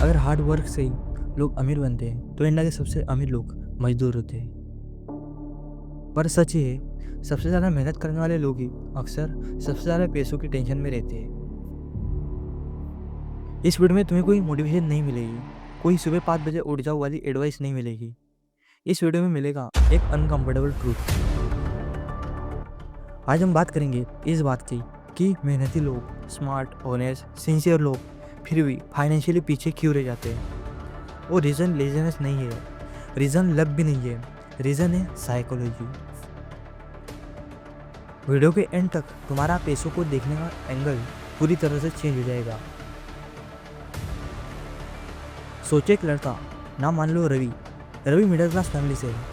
अगर hard work से ही लोग अमीर बनते हैं तो इंडिया के सबसे अमीर लोग मजदूर होते हैं। पर सच ये है, सबसे ज़्यादा मेहनत करने वाले लोग ही अक्सर सबसे ज़्यादा पैसों की टेंशन में रहते हैं। इस वीडियो में तुम्हें कोई मोटिवेशन नहीं मिलेगी, कोई सुबह 5 बजे उठ जाओ वाली एडवाइस नहीं मिलेगी। इस वीडियो में मिलेगा एक अनकंफर्टेबल ट्रूथ। आज हम बात करेंगे इस बात की कि मेहनती लोग, स्मार्ट, ऑनेस्ट, सिंसियर लोग फिर भी फाइनेंशियली पीछे क्यों रह जाते हैं। वो रीज़न लेजीनेस नहीं है, रीज़न लक भी नहीं है, रीज़न है साइकोलॉजी। वीडियो के एंड तक तुम्हारा पैसों को देखने का एंगल पूरी तरह से चेंज हो जाएगा। सोचे एक लड़का, नाम मान लो Ravi. Ravi middle class family से है।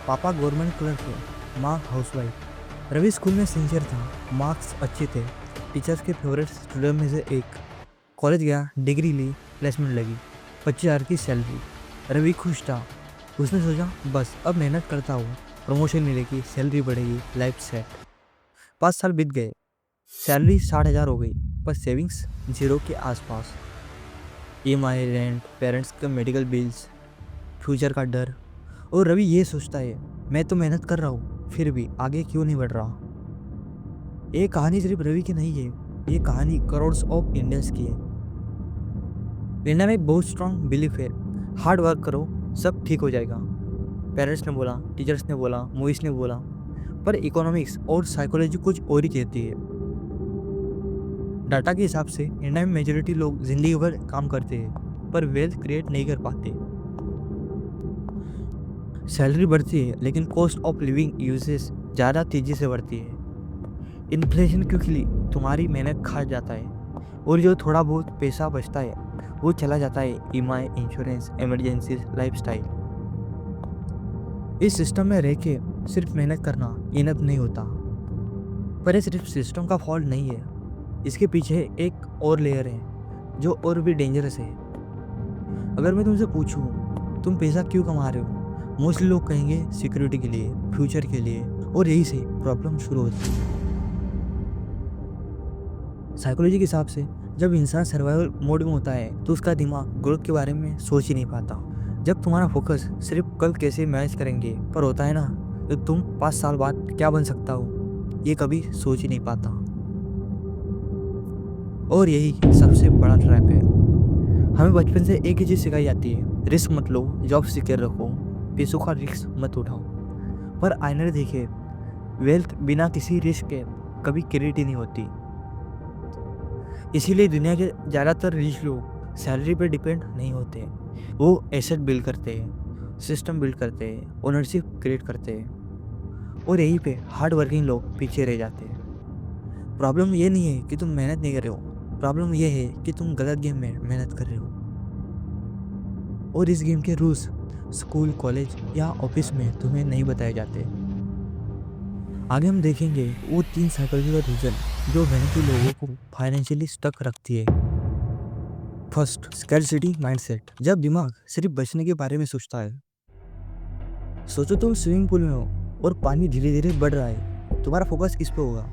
पापा गवर्नमेंट क्लर्क है, माँ हाउसवाइफ। रवि स्कूल में सिंसियर था, मार्क्स अच्छे थे, टीचर्स के फेवरेट स्टूडेंट में से एक। कॉलेज गया, डिग्री ली, प्लेसमेंट लगी, 25,000 की सैलरी। रवि खुश था। उसने सोचा बस अब मेहनत करता हूँ, प्रमोशन मिलेगी, सैलरी बढ़ेगी, लाइफ सेट। 5 साल बीत गए, सैलरी 60,000 हो गई, पर सेविंग्स जीरो के आसपास। EMI, रेंट, पेरेंट्स के मेडिकल बिल्स, फ्यूचर का डर। और रवि ये सोचता है मैं तो मेहनत कर रहा हूँ, फिर भी आगे क्यों नहीं बढ़ रहा। ये कहानी सिर्फ रवि की नहीं है, ये कहानी करोड़्स ऑफ इंडियंस की है। इंडिया में एक बहुत स्ट्रांग बिलीफ है, हार्ड वर्क करो सब ठीक हो जाएगा। पेरेंट्स ने बोला, टीचर्स ने बोला, मूवीज ने बोला, पर इकोनॉमिक्स और साइकोलॉजी कुछ और ही कहती है। डाटा के हिसाब से इंडिया में मेजोरिटी लोग जिंदगी भर काम करते हैं पर वेल्थ क्रिएट नहीं कर पाते। सैलरी बढ़ती है लेकिन कॉस्ट ऑफ लिविंग यूजेस ज़्यादा तेज़ी से बढ़ती है। इन्फ्लेशन क्विकली तुम्हारी मेहनत खा जाता है और जो थोड़ा बहुत पैसा बचता है वो चला जाता है EMI, इंश्योरेंस, इमरजेंसी, लाइफस्टाइल। इस सिस्टम में रह के सिर्फ मेहनत करना इनफ नहीं होता। पर ये सिर्फ सिस्टम का फॉल्ट नहीं है, इसके पीछे एक और लेयर है जो और भी डेंजरस है। अगर मैं तुमसे पूछूं तुम पैसा क्यों कमा रहे हो, मोस्टली लोग कहेंगे सिक्योरिटी के लिए, फ्यूचर के लिए, और यही से प्रॉब्लम शुरू होती है। साइकोलॉजी के हिसाब से जब इंसान सर्वाइवल मोड में होता है तो उसका दिमाग ग्रोथ के बारे में सोच ही नहीं पाता। जब तुम्हारा फोकस सिर्फ कल कैसे मैनेज करेंगे पर होता है ना, तो तुम 5 साल बाद क्या बन सकता हो ये कभी सोच ही नहीं पाता। और यही सबसे बड़ा ट्रैप है। हमें बचपन से एक ही चीज़ सिखाई जाती है, रिस्क मत लो, जॉब सिक्योर रखो, पैसों का रिस्क मत उठाओ। पर आईने देखे, वेल्थ बिना किसी रिस्क के कभी क्रिएट ही नहीं होती। इसीलिए दुनिया के ज़्यादातर रिच लोग सैलरी पर डिपेंड नहीं होते, वो एसेट बिल्ड करते हैं, सिस्टम बिल्ड करते हैं, ओनरशिप क्रिएट करते हैं। और यहीं पे हार्ड वर्किंग लोग पीछे रह जाते हैं। प्रॉब्लम ये नहीं है कि तुम मेहनत नहीं कर रहे हो, प्रॉब्लम ये है कि तुम गलत गेम में मेहनत कर रहे हो। और इस गेम के रूल्स स्कूल, कॉलेज या ऑफिस में तुम्हें नहीं बताए जाते। आगे हम देखेंगे वो 3 साइकोलॉजिकल रीजन जो मेहनती लोगों को फाइनेंशियली स्टक रखती है। First, scarcity mindset. जब दिमाग सिर्फ बचने के बारे में सोचता है, सोचो तुम स्विमिंग पूल में हो और पानी धीरे धीरे बढ़ रहा है, तुम्हारा फोकस किस पे होगा,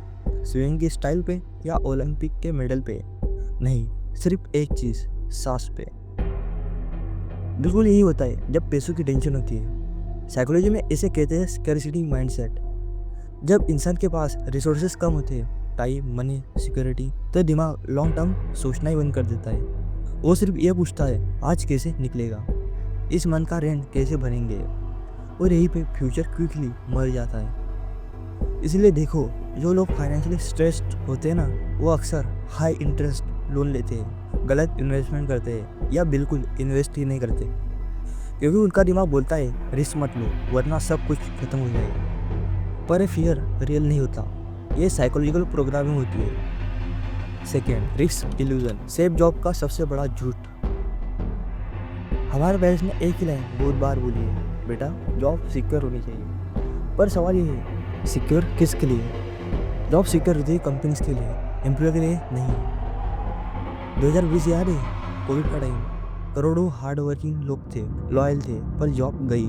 स्विमिंग की स्टाइल पे या ओलंपिक के मेडल पे? नहीं, सिर्फ एक चीज़, सांस पे। बिल्कुल यही होता है जब पैसों की टेंशन होती है। साइकोलॉजी में इसे कहते हैं स्कैरसिटी माइंडसेट। जब इंसान के पास रिसोर्सेज कम होते हैं, टाइम, मनी, सिक्योरिटी, तो दिमाग लॉन्ग टर्म सोचना ही बंद कर देता है। वो सिर्फ ये पूछता है आज कैसे निकलेगा, इस मंथ का रेंट कैसे भरेंगे, और यहीं पे फ्यूचर क्विकली मर जाता है। इसलिए देखो, जो लोग फाइनेंशियली स्ट्रेस्ड होते हैं ना, वो अक्सर हाई इंटरेस्ट लोन लेते हैं, गलत इन्वेस्टमेंट करते हैं या बिल्कुल इन्वेस्ट ही नहीं करते, क्योंकि उनका दिमाग बोलता है रिस्क मत लो वरना सब कुछ खत्म हो जाएगा। पर ये फियर रियल नहीं होता, ये साइकोलॉजिकल प्रोग्रामिंग होती है। Second, risk illusion. Safe job का सबसे बड़ा झूठ। हमारे पेरेंट्स ने एक ही लाइन बहुत बार बोली है, बेटा जॉब सिक्योर होनी चाहिए। पर सवाल ये है, सिक्योर किसके लिए? जॉब सिक्योर होती है कंपनीज के लिए, एम्प्लॉय के लिए नहीं। 2020 याद है, कोविड का टाइम, करोड़ों हार्ड वर्किंग लोग थे, लॉयल थे, पर जॉब गई।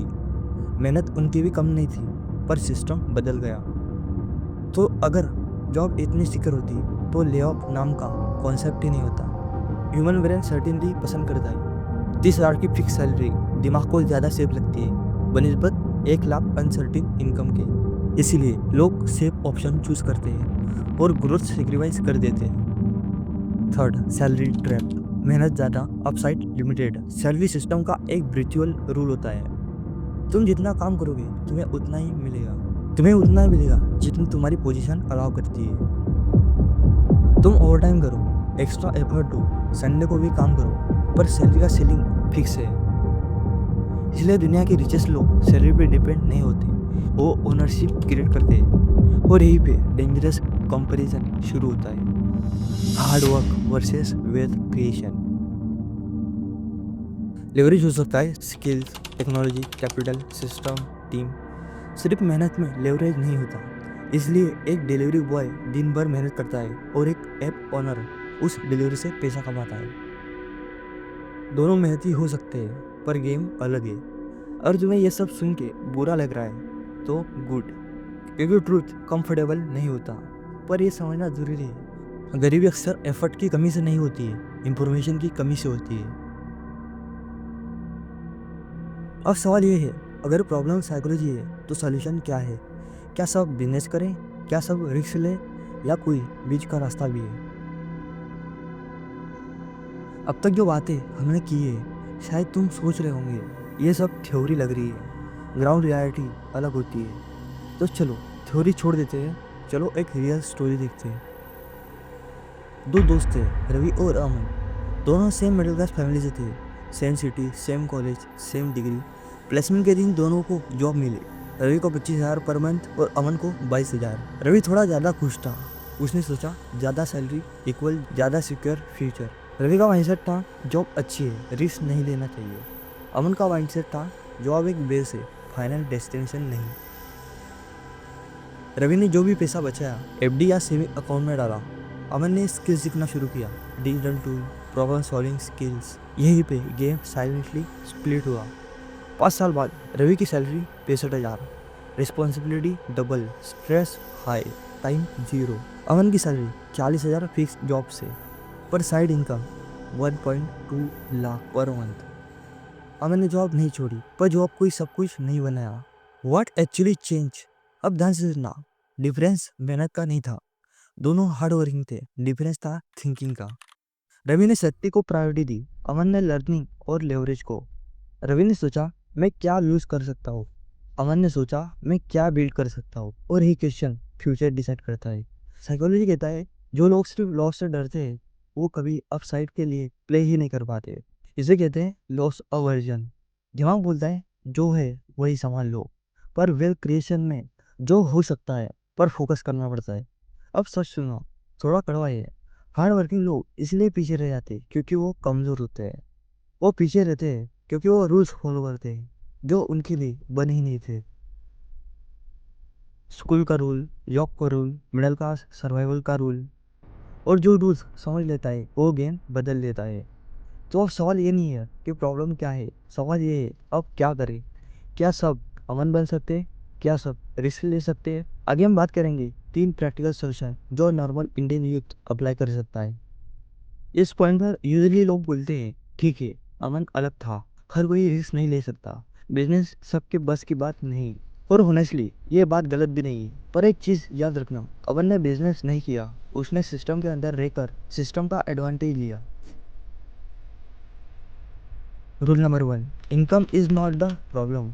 मेहनत उनकी भी कम नहीं थी, पर सिस्टम बदल गया। तो अगर जॉब इतनी सिक्योर होती तो ले ऑफ नाम का कॉन्सेप्ट ही नहीं होता। ह्यूमन ब्रेन सर्टेनिटी पसंद करता है, 30,000 की फिक्स सैलरी दिमाग को ज़्यादा सेफ लगती है बनिस्बत 1 लाख अनसर्टिन इनकम के। इसीलिए लोग सेफ ऑप्शन चूज करते हैं और ग्रोथ सेक्रीफाइस कर देते हैं। Third, salary trap. मेहनत ज़्यादा, अपसाइड लिमिटेड। सैलरी सिस्टम का एक ब्रिचुअल रूल होता है, तुम जितना काम करोगे तुम्हें उतना ही मिलेगा। तुम्हें उतना ही मिलेगा जितनी तुम्हारी पोजीशन अलाउ करती है। तुम ओवरटाइम करो, एक्स्ट्रा एफर्ट दो, संडे को भी काम करो, पर सैलरी का सीलिंग फिक्स है। इसलिए दुनिया के रिचेस्ट लोग सैलरी पे डिपेंड नहीं होते, वो ओनरशिप क्रिएट करते हैं। और यहीं पे डेंजरस कंपैरिजन शुरू होता है, hard work versus wealth creation. Leverage हो सकता है skills, technology, capital, system, team. सिर्फ मेहनत में लेवरेज नहीं होता, इसलिए एक डिलीवरी बॉय दिन भर मेहनत करता है और एक ऐप ओनर उस डिलीवरी से पैसा कमाता है। दोनों मेहनती हो सकते हैं, पर गेम अलग है। और तुम्हें यह सब सुन के बुरा लग रहा है तो गुड, क्योंकि ट्रूथ कंफर्टेबल नहीं होता, पर यह समझना जरूरी है। गरीबी अक्सर एफर्ट की कमी से नहीं होती है, इंफॉर्मेशन की कमी से होती है। अब सवाल ये है, अगर प्रॉब्लम साइकोलॉजी है तो सॉल्यूशन क्या है? क्या सब बिजनेस करें, क्या सब रिस्क लें, या कोई बीच का रास्ता भी है? अब तक जो बातें हमने की है, शायद तुम सोच रहे होंगे ये सब थ्योरी लग रही है, ग्राउंड रियलिटी अलग होती है। तो चलो थ्योरी छोड़ देते हैं, चलो एक रियल स्टोरी देखते हैं। दो दोस्त थे, रवि और अमन। दोनों सेम मिडिल क्लास फैमिली से थे, same city, same college, same degree. Placement के दिन दोनों को जॉब मिली। रवि को 25,000 पर मंथ और अमन को 22,000। रवि थोड़ा ज़्यादा खुश था, उसने सोचा ज़्यादा सैलरी इक्वल ज़्यादा सिक्योर फ्यूचर। रवि का माइंडसेट था जॉब अच्छी है, रिस्क नहीं लेना चाहिए। अमन का माइंडसेट था जॉब एक बेस है, फाइनल डेस्टिनेशन नहीं। रवि ने जो भी पैसा बचाया एफडी या सेविंग अकाउंट में डाला। अमन ने स्किल सीखना शुरू किया, digital tool, problem solving skills. यहीं पे गेम साइलेंटली स्प्लिट हुआ। 5 साल बाद रवि की salary 65,000, responsibility double, stress high, time zero. Aman की सैलरी 40,000 फिक्स जॉब से, पर side income 1.2 lakh per month. अमन ने जॉब नहीं छोड़ी, पर जॉब कोई सब कुछ नहीं बनाया। What actually change? अब ध्यान से सुनना, डिफरेंस मेहनत का नहीं था, दोनों हार्ड वर्किंग थे, डिफरेंस था थिंकिंग का। रवि ने सेफ्टी को प्रायोरिटी दी, अमन ने लर्निंग और लेवरेज को। रवि ने सोचा मैं क्या लूज कर सकता हूँ, अमन ने सोचा मैं क्या बिल्ड कर सकता हूँ। और यही क्वेश्चन फ्यूचर डिसाइड करता है। साइकोलॉजी कहता है जो लोग सिर्फ लॉस से डरते हैं वो कभी अपसाइड के लिए प्ले ही नहीं कर पाते। इसे कहते हैं लॉस अवर्जन। दिमाग बोलता है जो है वही संभाल लो, पर वेल्थ क्रिएशन में जो हो सकता है पर फोकस करना पड़ता है। अब सच सुनो, थोड़ा कड़वा है। हार्ड वर्किंग लोग इसलिए पीछे रह जाते क्योंकि वो कमज़ोर होते हैं। वो पीछे रहते हैं क्योंकि वो रूल्स फॉलो करते हैं जो उनके लिए बने ही नहीं थे। स्कूल का रूल, जॉब का रूल, मिडिल क्लास सर्वाइवल का रूल। और जो रूल्स समझ लेता है वो गेम बदल लेता है। तो अब सवाल ये नहीं है कि प्रॉब्लम क्या है, सवाल ये है अब क्या करें। क्या सब अमन बन सकते हैं? क्या सब रिस्क ले सकते हैं? आगे हम बात करेंगे 3 प्रैक्टिकल सोल्यूशन जो नॉर्मल इंडियन यूथ अप्लाई कर सकता है। इस पॉइंट पर यूजली लोग बोलते हैं ठीक है, अमन अलग था, हर कोई रिस्क नहीं ले सकता, बिजनेस सबके बस की बात नहीं। और होनेस्टली ये बात गलत भी नहीं है, पर एक चीज़ याद रखना, अमन ने बिजनेस नहीं किया, उसने सिस्टम के अंदर रहकर सिस्टम का एडवांटेज लिया। Rule number 1, income is not the problem.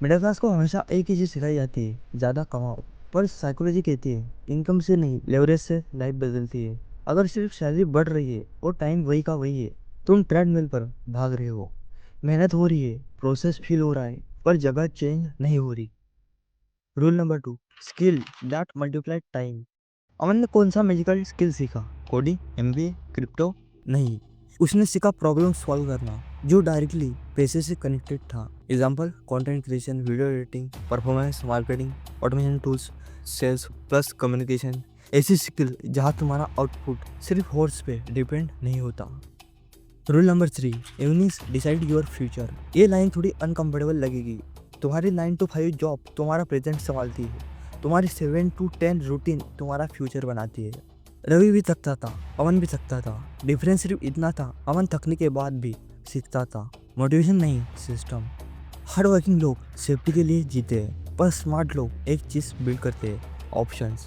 Middle class को हमेशा एक ही चीज़ सिखाई जाती है, ज़्यादा कमाओ। पर साइकोलॉजी कहती है इनकम से नहीं, लेवरेज से लाइफ बदलती है। अगर सिर्फ सैलरी बढ़ रही है और टाइम वही का वही है, तुम ट्रेडमिल पर भाग रहे हो। मेहनत हो रही है, प्रोसेस फील हो रहा है, पर जगह चेंज नहीं हो रही। Rule number 2, skill that multiply time. Aman ने कौन सा मैजिकल स्किल सीखा? Coding, MBA, crypto? नहीं, उसने सीखा प्रॉब्लम सॉल्व करना जो डायरेक्टली पैसे से कनेक्टेड था। Example, content creation, video editing, performance marketing, automation tools, sales plus communication. ऐसी स्किल जहाँ तुम्हारा आउटपुट सिर्फ हॉर्स पे डिपेंड नहीं होता। Rule number 3, evenings decide your future. ये लाइन थोड़ी अनकंफर्टेबल लगेगी। तुम्हारी 9 to 5 जॉब तुम्हारा प्रेजेंट संभालती है, तुम्हारी 7 to 10 रूटीन तुम्हारा फ्यूचर बनाती है। रवि भी थकता था, अमन भी थकता था। डिफरेंस सिर्फ इतना था, अमन थकने के बाद भी सीखता था, मोटिवेशन नहीं सिस्टम। हार्ड वर्किंग लोग सेफ्टी के लिए जीते हैं, पर स्मार्ट लोग एक चीज़ बिल्ड करते हैं, ऑप्शंस।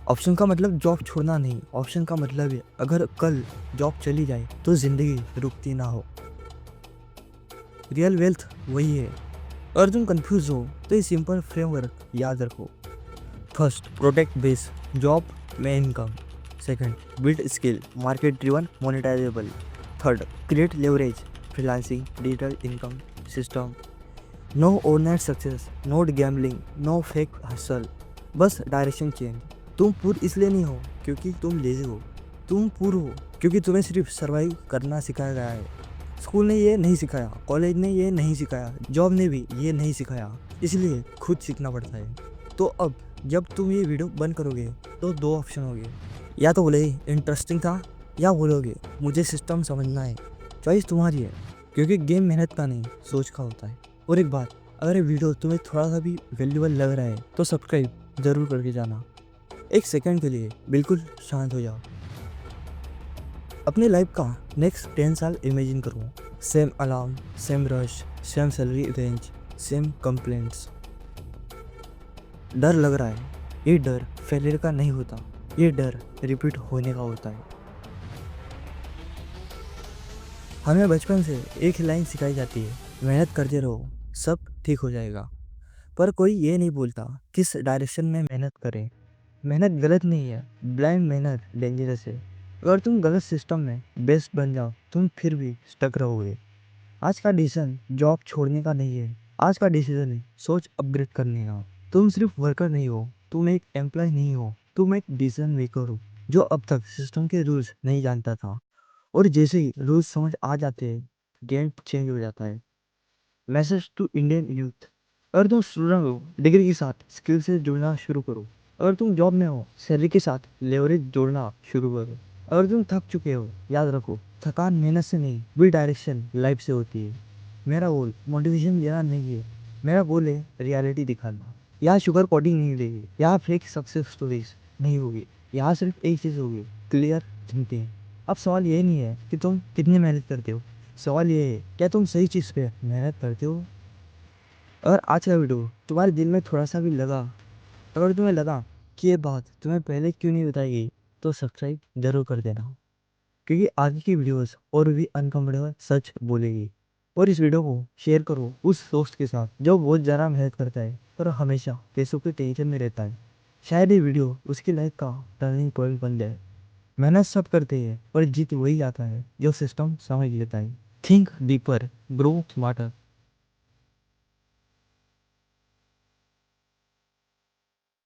ऑप्शन का मतलब जॉब छोड़ना नहीं, ऑप्शन का मतलब है अगर कल जॉब चली जाए तो ज़िंदगी रुकती ना हो। रियल वेल्थ वही है। अगर तुम कंफ्यूज हो तो ये सिंपल फ्रेमवर्क याद रखो। फर्स्ट, प्रोटेक्ट बेस, जॉब में income. Second, build skill, market driven, monetisable. Third, create leverage, freelancing, digital income system. No overnight success, no gambling, no fake hustle, बस डायरेक्शन चेंज। तुम पूर इसलिए नहीं हो क्योंकि तुम लेजी हो, तुम पूर हो क्योंकि तुम्हें सिर्फ सर्वाइव करना सिखाया गया है। स्कूल ने ये नहीं सिखाया, कॉलेज ने ये नहीं सिखाया, जॉब ने भी ये नहीं सिखाया, इसलिए खुद सीखना पड़ता है। तो अब जब तुम ये वीडियो बंद करोगे तो दो ऑप्शन होंगे, या तो बोले इंटरेस्टिंग था, या बोलोगे मुझे सिस्टम समझना है। चॉइस तुम्हारी है, क्योंकि गेम मेहनत का नहीं सोच का होता है। और एक बात, अगर ये वीडियो तुम्हें थोड़ा सा भी वैल्यूबल लग रहा है तो सब्सक्राइब जरूर करके जाना। एक सेकंड के लिए बिल्कुल शांत हो जाओ। अपनी लाइफ का नेक्स्ट 10 साल इमेजिन करो। Same alarm, same rush, same salary range, same complaints. डर लग रहा है, ये डर फेलियर का नहीं होता, ये डर रिपीट होने का होता है। हमें बचपन से एक लाइन सिखाई जाती है, मेहनत करते रहो, सब ठीक हो जाएगा। पर कोई ये नहीं बोलता किस डायरेक्शन में मेहनत करें। मेहनत गलत नहीं है, ब्लाइंड मेहनत डेंजरस है। अगर तुम गलत सिस्टम में बेस्ट बन जाओ तुम फिर भी स्टक रहोगे। आज का डिसीजन जॉब छोड़ने का नहीं है, आज का डिसीजन है सोच अपग्रेड करने का। तुम सिर्फ वर्कर नहीं हो, तुम एक एम्प्लॉय नहीं हो, तुम एक डिसीजन मेकर हो जो अब तक सिस्टम के रूल्स नहीं जानता था। और जैसे ही रूल्स समझ आ जाते हैं गेम चेंज हो जाता है। मैसेज टू इंडियन यूथ, अगर तुम स्टूडेंट हो डिग्री के साथ स्किल से जुड़ना शुरू करो। अगर तुम जॉब में हो सैलरी के साथ लेवरेज जोड़ना शुरू करो। अगर तुम थक चुके हो याद रखो, थकान मेहनत से नहीं भी डायरेक्शन लाइफ से होती है। मेरा गोल मोटिवेशन देना नहीं है, मेरा गोल है रियलिटी दिखाना। यहाँ शुगर कोटिंग नहीं रहेगी, यहाँ फेक सक्सेस स्टोरीज नहीं होगी, यहाँ सिर्फ एक चीज़ होगी, क्लियर थिंकिंग। अब सवाल ये नहीं है कि तुम कितनी मेहनत करते हो, सवाल ये है क्या तुम सही चीज़ पे मेहनत करते हो। अगर आज का वीडियो तुम्हारे दिल में थोड़ा सा भी लगा, अगर तुम्हें लगा कि ये बात तुम्हें पहले क्यों नहीं बताई गई, तो सब्सक्राइब जरूर कर देना, क्योंकि आगे की वीडियोस और भी अनकम्फर्टेबल सच बोलेगी। और इस वीडियो को शेयर करो उस दोस्त के साथ जो बहुत ज़्यादा मेहनत करता है पर हमेशा पैसों के टेंशन में रहता है। शायद ये वीडियो उसकी लाइफ का टर्निंग पॉइंट बन जाए। मेहनत सब करते हैं पर जीत वही आता है जो सिस्टम समझ लेता है। Think deeper, grow smarter.